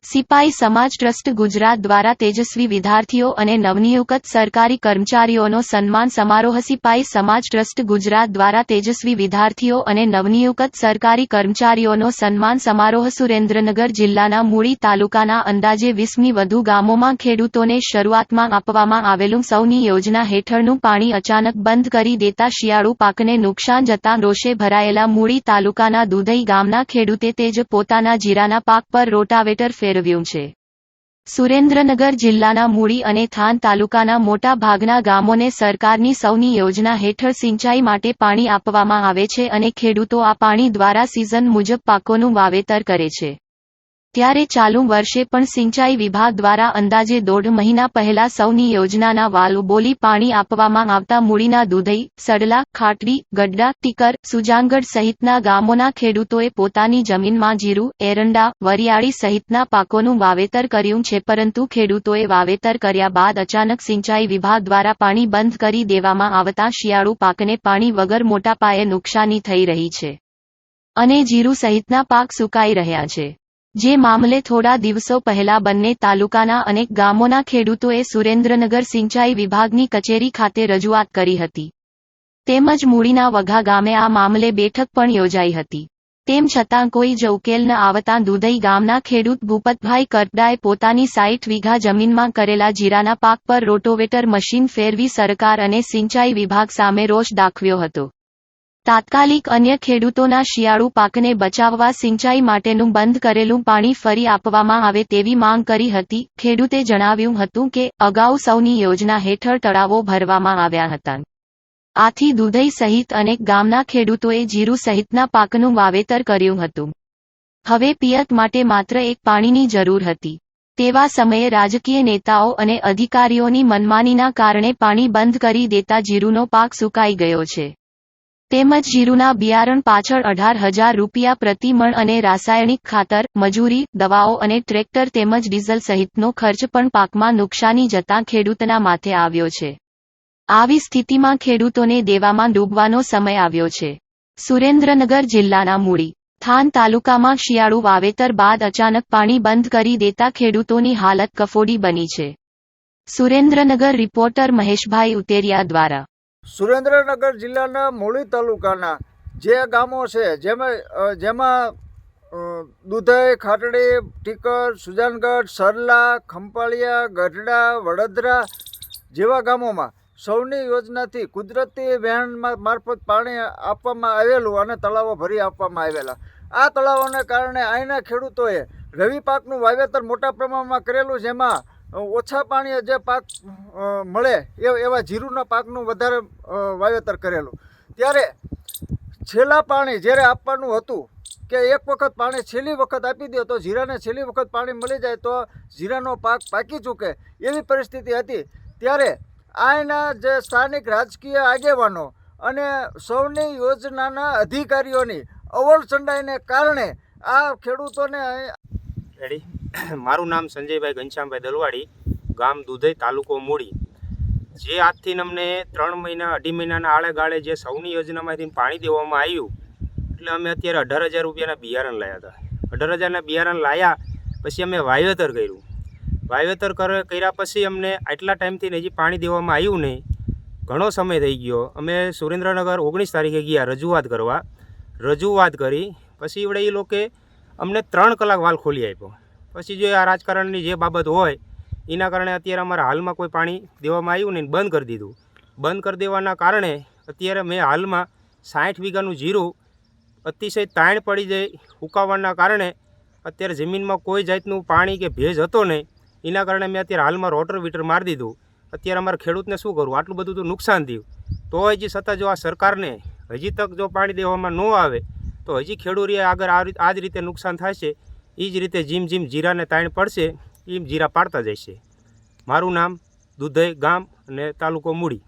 સિપાઈ સમાજ ટ્રસ્ટ ગુજરાત દ્વારા તેજસ્વી વિદ્યાર્થીઓ અને નવનિયુક્ત સરકારી કર્મચારીઓનો સન્માન સમારોહ સિપાઈ સમાજ ટ્રસ્ટ ગુજરાત દ્વારા તેજસ્વી વિદ્યાર્થીઓ અને નવનિયુક્ત સરકારી કર્મચારીઓનો સન્માન સમારોહ સુરેન્દ્રનગર જિલ્લાના મૂળી તાલુકાના અંદાજે 20ની વધુ ગામોમાં ખેડૂતોને શરૂઆતમાં આપવામાં આવેલું સૌની યોજના હેઠળનું પાણી અચાનક બંધ કરી દેતા શિયાળુ પાકને નુકસાન જતાં રોષે ભરાયેલા મૂળી તાલુકાના દુધઈ ગામના ખેડૂતે તેજ પોતાના જીરાના પાક પર રોટાવેટર ફેરવ્યું છે। સુરેન્દ્રનગર જિલ્લાના મૂળી અને થાન તાલુકાના મોટા ભાગના ગામોને સરકારની સૌની યોજના હેઠળ સિંચાઈ માટે પાણી આપવામાં આવે છે અને ખેડૂતો આ પાણી દ્વારા સિઝન મુજબ પાકોનું વાવેતર કરે છે। ત્યારે ચાલુ વર્ષે પણ સિંચાઈ વિભાગ દ્વારા અંદાજે 1.5 મહિના પહેલા સૌની યોજનાના વાલ્વ બોલી પાણી આપવામાં આવતા મૂળીના દુધઈ, સડલા, ખાટડી, ગડ્ડા, ટીકર, સુજાનગઢ સહિતના ગામોના ખેડૂતોએ પોતાની જમીનમાં જીરું, એરંડા, વરિયાળી સહિતના પાકોનું વાવેતર કર્યું છે, પરંતુ ખેડૂતોએ વાવેતર કર્યા બાદ અચાનક સિંચાઈ વિભાગ દ્વારા પાણી બંધ કરી દેવામાં આવતા શિયાળુ પાકને પાણી વગર મોટા પાયે નુકસાની થઈ રહી છે અને જીરું સહિતના પાક સુકાઈ રહ્યા છે। જે મામલે થોડા દિવસો પહેલા બંને તાલુકાના અનેક ગામોના ખેડૂતોએ સુરેન્દ્રનગર સિંચાઈ વિભાગની કચેરી ખાતે રજૂઆત કરી હતી। તેમજ મૂળીના વઘા ગામે આ મામલે બેઠક પણ યોજાઈ હતી। તેમ છતાં કોઈ જ ઉકેલ ન આવતા દુધઈ ગામના ખેડૂત ભૂપતભાઈ કરપડાએ પોતાની 60 વીઘા જમીનમાં કરેલા જીરાના પાક પર રોટોવેટર મશીન ફેરવી સરકાર અને સિંચાઈ વિભાગ સામે રોષ દાખવ્યો હતો। તાત્કાલિક અન્ય ખેડૂતોના શિયાળુ પાકને બચાવવા સિંચાઈ માટેનું બંધ કરેલું પાણી ફરી આપવામાં આવે તેવી માંગ કરી હતી। ખેડૂતે જણાવ્યું હતું કે અગાઉ સૌની યોજના હેઠળ તળાવો ભરવામાં આવ્યા હતા, આથી દુધઈ સહિત અનેક ગામના ખેડૂતોએ જીરું સહિતના પાકનું વાવેતર કર્યું હતું। હવે પિયત માટે માત્ર એક પાણીની જરૂર હતી। તેવા સમયે રાજકીય નેતાઓ અને અધિકારીઓની મનમાનીના કારણે પાણી બંધ કરી દેતા જીરુનો પાક સુકાઈ ગયો છે। તેમજ જીરુના બિયારણ પાછળ 18,000 રૂપિયા પ્રતિ મણ અને રાસાયણિક ખાતર, મજૂરી, દવાઓ અને ટ્રેક્ટર તેમજ ડીઝલ સહિતનો ખર્ચ પણ પાકમાં નુકસાની જતાં ખેડૂતના માથે આવ્યો છે। આવી સ્થિતિમાં ખેડૂતોને દેવામાં ડૂબવાનો સમય આવ્યો છે। સુરેન્દ્રનગર જિલ્લાના મૂળી, થાન તાલુકામાં શિયાળુ વાવેતર બાદ અચાનક પાણી બંધ કરી દેતા ખેડૂતોની હાલત કફોડી બની છે। સુરેન્દ્રનગર રિપોર્ટર મહેશભાઈ ઉતેરિયા દ્વારા। સુરેન્દ્રનગર જિલ્લાના મૂળી તાલુકાના જે ગામો છે જેમાં દુધઈ, ખાટડી, ટીકર, સુજાનગઢ, સરલા, ખંપાળિયા, ગઢડા, વડોદરા જેવા ગામોમાં સૌની યોજનાથી કુદરતી વહેણ મારફત પાણી આપવામાં આવેલું અને તળાવો ભરી આપવામાં આવેલા। આ તળાવોને કારણે અહીંના ખેડૂતોએ રવિ પાકનું વાવેતર મોટા પ્રમાણમાં કરેલું, જેમાં ઓછા પાણીએ જે પાક મળે એવા જીરુના પાકનું વધારે વાવેતર કરેલું। ત્યારે છેલ્લા પાણી જ્યારે આપવાનું હતું કે એક વખત પાણી છેલ્લી વખત આપી દે તો જીરાને છેલ્લી વખત પાણી મળી જાય તો જીરાનો પાક પાકી ચૂકે એવી પરિસ્થિતિ હતી। ત્યારે અહીંના જે સ્થાનિક રાજકીય આગેવાનો અને સૌની યોજનાના અધિકારીઓની અવળચંડાઈને કારણે આ ખેડૂતોને મારું નામ સંજયભાઈ ઘનશ્યામભાઈ દલવાડી, ગામ દુધઈ, તાલુકો મૂળી। જે આજથી અમને 3 મહિના 2.5 મહિનાના આળે ગાળે જે સૌની યોજનામાંથી પાણી દેવામાં આવ્યું, એટલે અમે અત્યારે 18,000 રૂપિયાના બિયારણ લાવ્યા હતા। 18,000ના બિયારણ લાવ્યા પછી અમે વાવેતર કર્યું। વાવેતર કર્યા પછી અમને આટલા ટાઈમથી હજી પાણી દેવામાં આવ્યું નહીં, ઘણો સમય થઈ ગયો। અમે સુરેન્દ્રનગર 19 તારીખે ગયા રજૂઆત કરી, પછી એવડે એ લોકોએ અમને 3 કલાક વાલ ખોલી આપ્યો। પછી જો આ રાજકારણની જે બાબત હોય એના કારણે અત્યારે અમારા હાલમાં કોઈ પાણી દેવામાં આવ્યું નહીં, બંધ કરી દીધું। બંધ કરી દેવાના કારણે અત્યારે મેં હાલમાં 60 વીઘાનું જીરું અતિશય તાણ પડી જાય, ઉકાવવાના કારણે અત્યારે જમીનમાં કોઈ જાતનું પાણી કે ભેજ હતો નહીં, એના કારણે મેં અત્યારે હાલમાં રોટોવેટર મારી દીધું। અત્યારે અમારા ખેડૂતને શું કરવું, આટલું બધું તો નુકસાન થયું, તો હજી છતાં જો આ સરકારને હજી તક જો પાણી દેવામાં ન આવે તો હજી ખેડૂતોએ આગળ આ જ રીતે નુકસાન થશે। એ જ રીતે જેમ જીરાને તાણ પડશે એમ જીરા પાડતા જશે। મારું નામ દુધઈ ગામ અને તાલુકો મૂળી।